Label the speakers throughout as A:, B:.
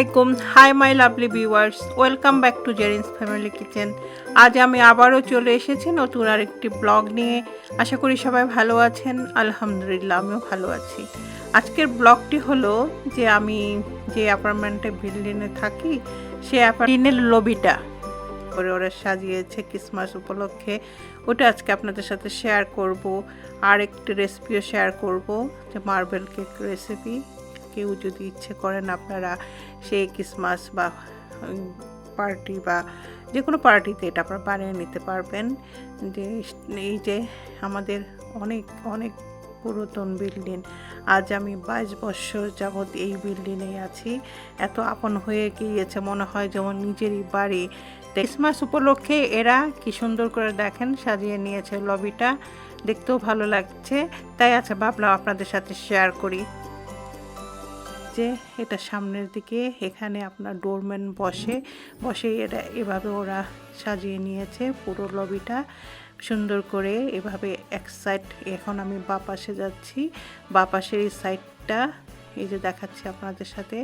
A: আলাইকুম, hi my lovely viewers, welcome back to Zerin's family kitchen. আজ আমি আবারও চলে এসেছি নতুন আরেকটি ব্লগ নিয়ে। আশা করি সবাই ভালো আছেন। আলহামদুলিল্লাহ, আমিও ভালো আছি। আজকের ব্লগটি হলো যে আমি যে অ্যাপার্টমেন্টে বিল্ডিংয়ে থাকি সে অ্যাপার্টমেন্টের লবিটা করে ওরা সাজিয়েছে ক্রিসমাস উপলক্ষে। ওটা আজকে আপনাদের সাথে শেয়ার করব। আর একটি রেসিপিও শেয়ার করব, যে মার্বেল কেক রেসিপি। কেউ যদি ইচ্ছে করেন আপনারা সেই ক্রিসমাস বা পার্টি বা যে কোনো পার্টিতে এটা আপনারা বানিয়ে নিতে পারবেন। যে এই যে আমাদের অনেক অনেক পুরাতন বিল্ডিং, আজ আমি 22 বছর যাবৎ এই বিল্ডিংয়ে আছি। এত আপন হয়ে গিয়েছে, মনে হয় যেমন নিজেরই বাড়ি। ক্রিসমাস উপলক্ষে এরা কি সুন্দর করে দেখেন সাজিয়ে নিয়েছে লবিটা, দেখতেও ভালো লাগছে। তাই আচ্ছা ভাবলাম আপনাদের সাথে শেয়ার করি। যে এটা সামনের দিকে, এখানে আপনার ডোরম্যান বসে এটা এভাবে ওরা সাজিয়ে নিয়েছে পুরো লবিটা সুন্দর করে এভাবে এক সাইড। এখন আমি বাঁ পাশে যাচ্ছি, বাঁ পাশের এই সাইডটা এই যে দেখাচ্ছি আপনাদের সাথে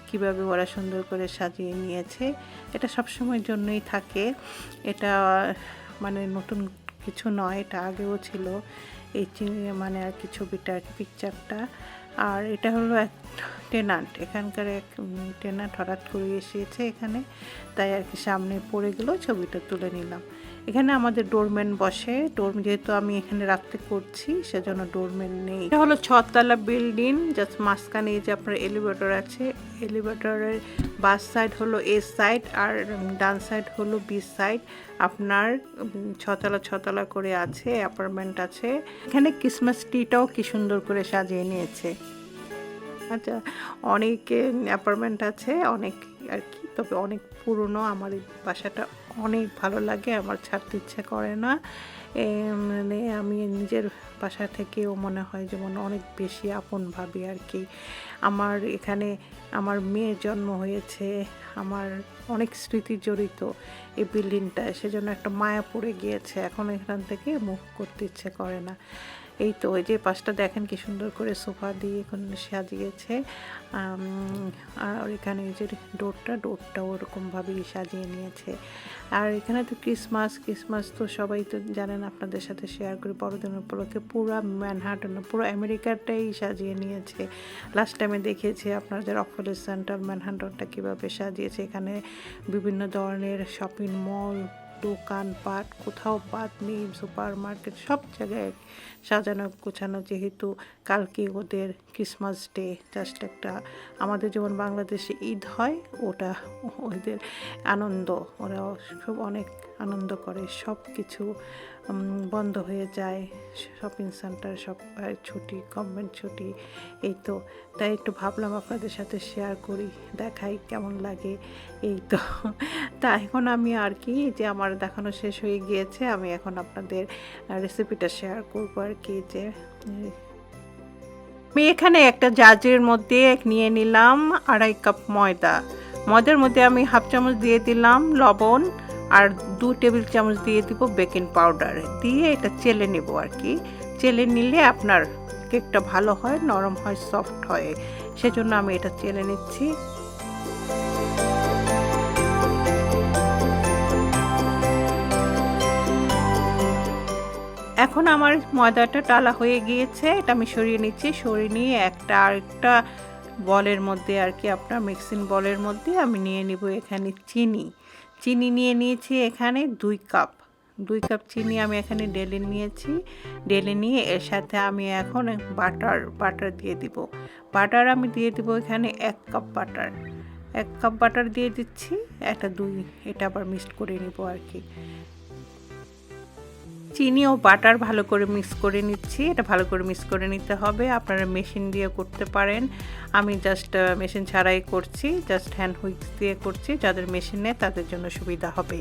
A: কিভাবে ওরা সুন্দর করে সাজিয়ে নিয়েছে। এটা সবসময়ের জন্যই থাকে, এটা মানে নতুন কিছু নয়, এটা আগেও ছিল এই মানে আর কি ছবিটা আর কি পিকচারটা। আর এটা হলো এক টেনান্ট, এখানকার এক টেনান্ট হঠাৎ করে এসেছে এখানে, তাই আর কি সামনে পড়ে গেল, ছবিটা তুলে নিলাম। এখানে আমাদের ডোরম্যান বসে, যেহেতু আমি এখানে রাখতে করছি সেজন্য ডোরম্যান নেই। এটা হলো 6 তলা বিল্ডিং, জাস্ট মাঝখানে যে আপনার এলিভেটর আছে, এলিভেটরের বাস সাইড হলো এ সাইড আর ডান সাইড হলো বি সাইড। আপনার 6 তলা করে আছে, অ্যাপার্টমেন্ট আছে। এখানে ক্রিসমাস ট্রিটাও কি সুন্দর করে সাজিয়ে নিয়েছে। আচ্ছা, অনেক অ্যাপার্টমেন্ট আছে অনেক আর কি, তবে অনেক পুরনো। আমার এই বাসাটা অনেক ভালো লাগে, আমার ছাড়তে ইচ্ছে করে না। মানে আমি নিজের বাসা থেকেও মনে হয় যেমন অনেক বেশি আপন ভাবি আর কি। আমার এখানে আমার মেয়ের জন্ম হয়েছে, আমার অনেক স্মৃতি জড়িত এই বিল্ডিংটায়, সেজন্য একটা মায়া পড়ে গিয়েছে। এখন এখান থেকে মুভ করতে ইচ্ছে করে না। এই তো ওই যে পাশটা দেখেন কি সুন্দর করে সোফা দিয়ে এখন সাজিয়েছে। আর এখানে এই যে ডোরটাও ওরকমভাবেই সাজিয়ে নিয়েছে। আর এখানে তো ক্রিসমাস তো সবাই তো জানেন, আপনাদের সাথে শেয়ার করি বড়দিন উপলক্ষে পুরো ম্যানহাটন, পুরো আমেরিকাটাই সাজিয়ে নিয়েছে। লাস্ট টাইমে দেখিয়েছি আপনাদের রকফেলার সেন্টার ম্যানহাটনটা কীভাবে সাজিয়েছে। এখানে বিভিন্ন ধরনের শপিং মল, দোকানপাট, কোথাও বাদ নেই, সুপার মার্কেট, সব জায়গায় সাজানো গোছানো। যেহেতু কালকে ওদের ক্রিসমাস ডে, জাস্ট একটা আমাদের যেমন বাংলাদেশে ঈদ হয়, ওটা ওদের আনন্দ, ওরা সব অনেক আনন্দ করে। সব কিছু বন্ধ হয়ে যায়, শপিং সেন্টার সব ছুটি, গভর্নমেন্ট ছুটি। এই তো তাই একটু ভাবলাম আপনাদের সাথে শেয়ার করি, দেখাই কেমন লাগে। এই তো তা এখন আমি আর কি, যে আমার দেখানো শেষ হয়ে গিয়েছে, আমি এখন আপনাদের রেসিপিটা শেয়ার করবো আর কি। যে আমি এখানে একটা জাজের মধ্যে নিয়ে নিলাম 2.5 কাপ ময়দার মধ্যে আমি 1/2 চামচ দিয়ে দিলাম লবণ, আর 2 টেবিল চামচ দিয়ে দিব বেকিং পাউডার, দিয়ে এটা চেলে নেব আর কি। চেলে নিলে আপনার কেকটা ভালো হয়, নরম হয়, সফট হয়, সেজন্য আমি এটা চেলে নিচ্ছি। এখন আমার ময়দাটা টালা হয়ে গিয়েছে, এটা আমি সরিয়ে নিচ্ছি। সরিয়ে নিয়ে আরেকটা বলের মধ্যে আর কি, আপনার মিক্সিং বলের মধ্যে আমি নিয়ে নিব এখানে চিনি নিয়ে নিয়েছি এখানে 2 কাপ চিনি আমি এখানে ঢেলে নিয়ে এর সাথে আমি এখন বাটার দিয়ে দিব। আমি দিয়ে দিব এখানে 1 কাপ বাটার দিয়ে দিচ্ছি। এটা আবার মিক্স করে নিব আর কি। চিনি ও বাটার ভালো করে মিক্স করে নিচ্ছি। এটা ভালো করে মিক্স করে নিতে হবে। আপনারা মেশিন দিয়ে করতে পারেন, আমি জাস্ট মেশিন ছাড়াই করছি, জাস্ট হ্যান্ড হুইক্স দিয়ে করছি। যাদের মেশিন নেই তাদের জন্য সুবিধা হবে।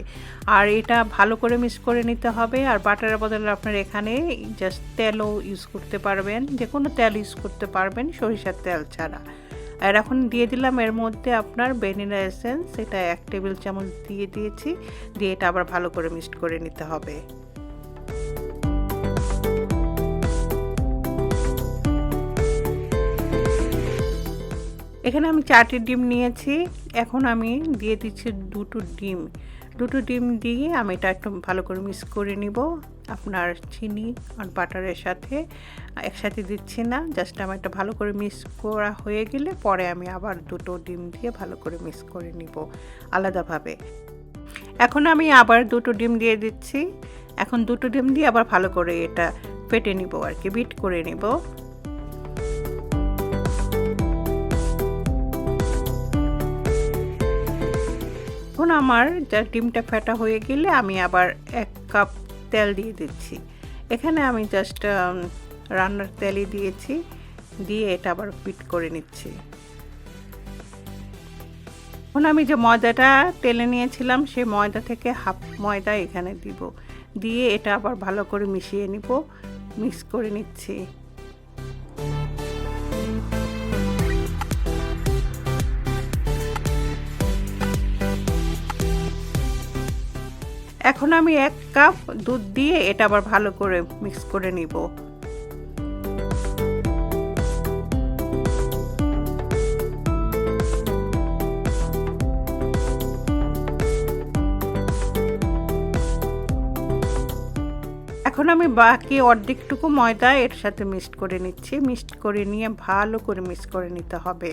A: আর এটা ভালো করে মিক্স করে নিতে হবে। আর বাটারের বদলে আপনারা এখানে জাস্ট তেলও ইউজ করতে পারবেন, যে কোনো তেল ইউজ করতে পারবেন, সরিষার তেল ছাড়া। আর এখন দিয়ে দিলাম এর মধ্যে আপনার ভ্যানিলা এসেন্স, এটা 1 টেবিল চামচ দিয়ে দিয়েছি। দিয়ে এটা আবার ভালো করে মিক্স করে নিতে হবে। এখানে আমি 4টি ডিম নিয়েছি। এখন আমি দিয়ে দিচ্ছি দুটো ডিম দিয়ে আমি এটা একটু ভালো করে মিক্স করে নিব। আপনার চিনি আর বাটারের সাথে একসাথে দিচ্ছি না, জাস্ট আমি এটা ভালো করে মিক্স করা হয়ে গেলে পরে আমি আবার দুটো ডিম দিয়ে ভালো করে মিক্স করে নিব আলাদাভাবে। এখন আমি আবার দুটো ডিম দিয়ে দিচ্ছি। এখন দুটো ডিম দিয়ে আবার ভালো করে এটা ফেটে নিব আর কি, বিট করে নিব। এখন আমার যা ডিমটা ফেটা হয়ে গেলে আমি আবার 1 কাপ তেল দিয়ে দিচ্ছি। এখানে আমি জাস্ট রান্নার তেলই দিয়েছি, দিয়ে এটা আবার বিট করে নিচ্ছি। এখন আমি যে ময়দাটা তেলে নিয়েছিলাম সেই ময়দা থেকে হাফ ময়দা এখানে দিব, দিয়ে এটা আবার ভালো করে মিশিয়ে নিব, মিক্স করে নিচ্ছি। এখন আমি 1 কাপ দুধ দিয়ে এটা আবার ভালো করে মিক্স করে নিব। এখন আমি বাকি অর্ধেকটুকু ময়দা এর সাথে মিক্সড করে নিচ্ছি। মিক্সড করে নিয়ে ভালো করে মিক্স করে নিতে হবে,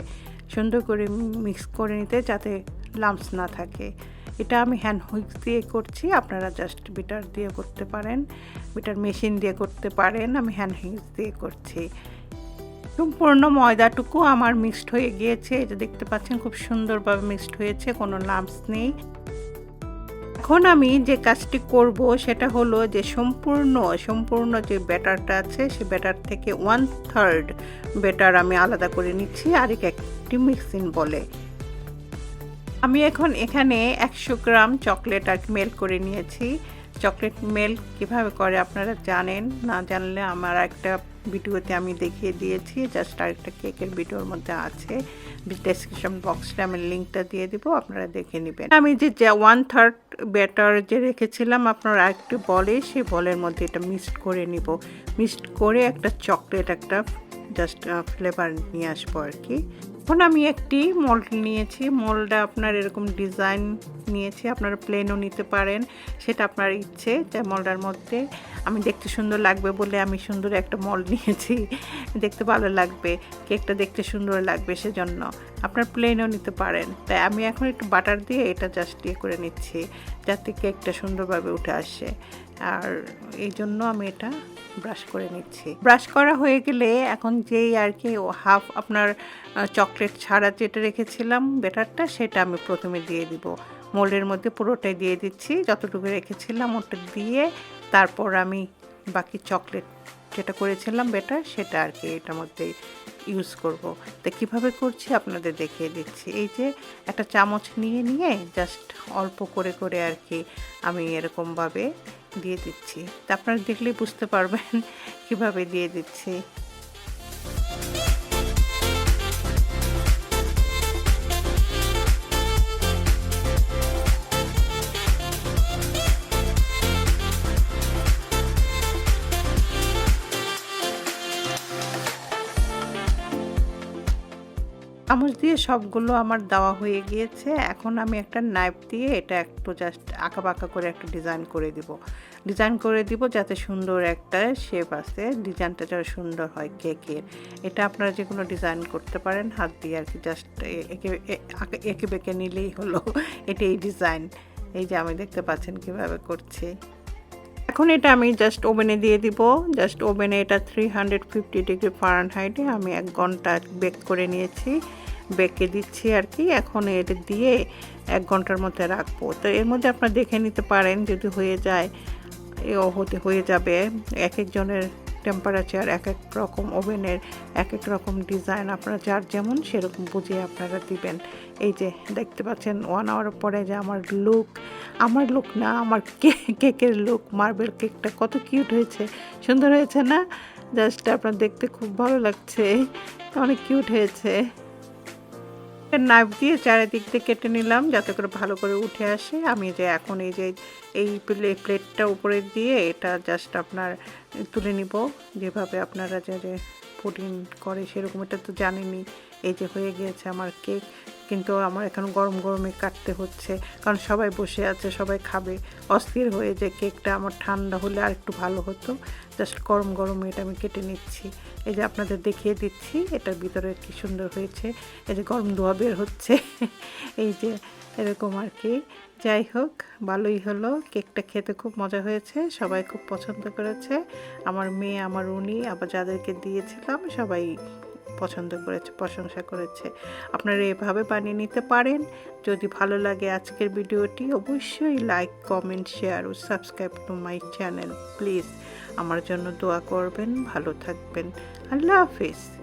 A: সুন্দর করে মিক্স করে নিতে যাতে লাম্পস না থাকে। এটা আমি হ্যান্ড হুইক্স দিয়ে করছি, আপনারা জাস্ট বিটার দিয়ে করতে পারেন, বিটার মেশিন দিয়ে করতে পারেন। আমি হ্যান্ড হুইক্স দিয়ে করছি। সম্পূর্ণ ময়দাটুকু আমার মিক্সড হয়ে গিয়েছে, এটা দেখতে পাচ্ছেন খুব সুন্দরভাবে মিক্সড হয়েছে, কোনো লাম্পস নেই। এখন আমি যে কাজটি করব সেটা হলো যে সম্পূর্ণ যে ব্যাটারটা আছে সেই ব্যাটার থেকে 1/3 ব্যাটার আমি আলাদা করে নিচ্ছি আর একটি মিক্সিং বলে। আমি এখন এখানে 100 গ্রাম চকলেট আর মেল্ট করে নিয়েছি। চকলেট মেল্ট কিভাবে করে আপনারা জানেন, না জানলে আমার একটা ভিডিওতে আমি দেখিয়ে দিয়েছি, জাস্ট আরেকটা কেকের ভিডিওর মধ্যে আছে, ডেসক্রিপশন বক্সে আমি লিঙ্কটা দিয়ে দিব, আপনারা দেখে নেবেন। আমি যে 1/3 ব্যাটার যে রেখেছিলাম আপনারা একটু বলে, সেই বলের মধ্যে এটা মিক্সড করে নিব। মিক্সড করে একটা চকলেট একটা জাস্ট ফ্লেভার নিয়ে আসবো আর কি। এখন আমি একটি মোল্ড নিয়েছি, মোল্ডটা আপনার এরকম ডিজাইন নিয়েছি, আপনারা প্লেনও নিতে পারেন, সেটা আপনার ইচ্ছে। যে মোল্ডার মধ্যে আমি দেখতে সুন্দর লাগবে বলে আমি সুন্দর একটা মোল্ড নিয়েছি, দেখতে ভালো লাগবে, কেকটা দেখতে সুন্দর লাগবে সেজন্য। আপনার প্লেনও নিতে পারেন। তাই আমি এখন একটু বাটার দিয়ে এটা জাস্ট করে নিচ্ছি যাতে কেকটা সুন্দরভাবে উঠে আসে, আর এই জন্য আমি এটা ব্রাশ করে নিচ্ছি। ব্রাশ করা হয়ে গেলে এখন যেই আর কি হাফ আপনার চকলেট ছাড়া যেটা রেখেছিলাম ব্যাটারটা, সেটা আমি প্রথমে দিয়ে দিব মোল্ডের মধ্যে, পুরোটাই দিয়ে দিচ্ছি, যতটুকু রেখেছিলাম ওটা দিয়ে তারপর আমি বাকি চকলেট যেটা করেছিলাম ব্যাটার সেটা আর কি এটার মধ্যে ইউজ করব। তো কীভাবে করছি আপনাদের দেখিয়ে দিচ্ছি। এই যে একটা চামচ নিয়ে জাস্ট অল্প করে করে আর কি আমি এরকমভাবে দিয়ে দিচ্ছি। তা আপনারা দেখলেই বুঝতে পারবেন কিভাবে দিয়ে দিচ্ছি। চামচ দিয়ে সবগুলো আমার দেওয়া হয়ে গিয়েছে। এখন আমি একটা নাইফ দিয়ে এটা একটু জাস্ট আঁকাবাঁকা করে একটা ডিজাইন করে দিব যাতে সুন্দর একটা শেপ আসে, ডিজাইনটা যেন সুন্দর হয় কেকের। এটা আপনারা যে কোনো ডিজাইন করতে পারেন হাত দিয়ে আর কি, জাস্ট এঁকে বেঁকে নিলেই হলো। এটা এই ডিজাইন, এই যে আমি দেখতে পাচ্ছেন কিভাবে করছি। এখন এটা আমি জাস্ট ওভেনে দিয়ে দিব। জাস্ট ওভেনে এটা 350 ডিগ্রি ফারেনহাইটে আমি 1 ঘন্টা বেক করে নিয়েছি, বেকে দিচ্ছি আর কি। এখন এটা দিয়ে 1 ঘন্টার মধ্যে রাখবো। তো এর মধ্যে আপনারা দেখে নিতে পারেন, যদি হয়ে যায় হয়ে যাবে। এক একজনের টেম্পারেচার এক এক রকম, ওভেনের এক এক রকম ডিজাইন, আপনারা যার যেমন সেরকম বুঝিয়ে আপনারা দিবেন। এই যে দেখতে পাচ্ছেন 1 আওয়ার পরে যে আমার লুক না, আমার কেকের লুক, মার্বেল কেকটা কত কিউট হয়েছে, সুন্দর হয়েছে না? জাস্ট আপনার দেখতে খুব ভালো লাগছে, অনেক কিউট হয়েছে। নাইফ দিয়ে চারিদিক দিয়ে কেটে নিলাম যাতে করে ভালো করে উঠে আসে। আমি যে এখন এই প্লেটটা উপরে দিয়ে এটা জাস্ট আপনার তুলে নিব, যেভাবে আপনারা যে পুডিং করে সেরকম, এটা তো জানিনি। এই যে হয়ে গিয়েছে আমার কেক, কিন্তু আমার এখন গরম গরমে কাটতে হচ্ছে, কারণ সবাই বসে আছে, সবাই খাবে। অস্থির হয়ে যে কেকটা আমার ঠান্ডা হলে আর একটু ভালো হতো, জাস্ট গরম গরমে এটা আমি কেটে নিচ্ছি। এই যে আপনাদের দেখিয়ে দিচ্ছি এটার ভিতরে কি সুন্দর হয়েছে, এই যে গরম ধোঁয়া বের হচ্ছে এই যে এরকম আর কি। যাই হোক, ভালোই হলো, কেকটা খেতে খুব মজা হয়েছে, সবাই খুব পছন্দ করেছে। আমার মেয়ে, আমার উনি, আবার যাদেরকে দিয়েছিলাম সবাই পছন্দ করেছে, প্রশংসা করেছে। আপনারা এভাবে বানিয়ে নিতে পারেন। যদি ভালো লাগে আজকের ভিডিওটি, অবশ্যই লাইক, কমেন্ট, শেয়ার ও subscribe to my channel please. আমার জন্য দোয়া করবেন, ভালো থাকবেন। আল্লাহ হাফেজ।